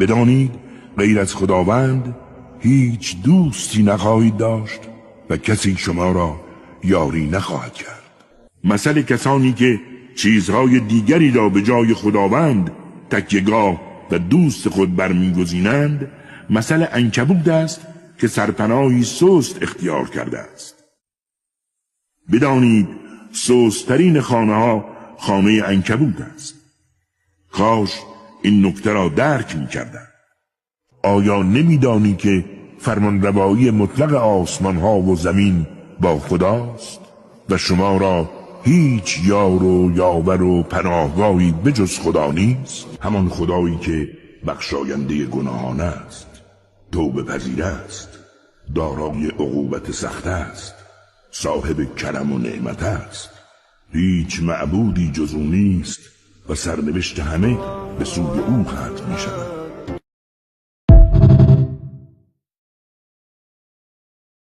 بدانید غیر از خداوند هیچ دوستی نخواهید داشت و کسی شما را یاری نخواهد کرد. مثل کسانی که چیزهای دیگری را به جای خداوند تکیه‌گاه و دوست خود برمیگزینند مثل عنکبوت است که سرپناهی سست اختیار کرده است. بدانید سست‌ترین خانه‌ها خانه عنکبوت است. کاش این نکته را درک می‌کردند. آیا نمی‌دانی که فرمانروایی مطلق آسمان‌ها و زمین با خداست و شما را هیچ یار و یاور و پناهگاهی بجز خدا نیست؟ همان خدایی که بخشاینده گناهان است، توبه پذیر است، دارای عقوبت سخت است، صاحب کرم و نعمت است. هیچ معبودی جز او نیست و سرنوشت همه به سوی او ختم می شود.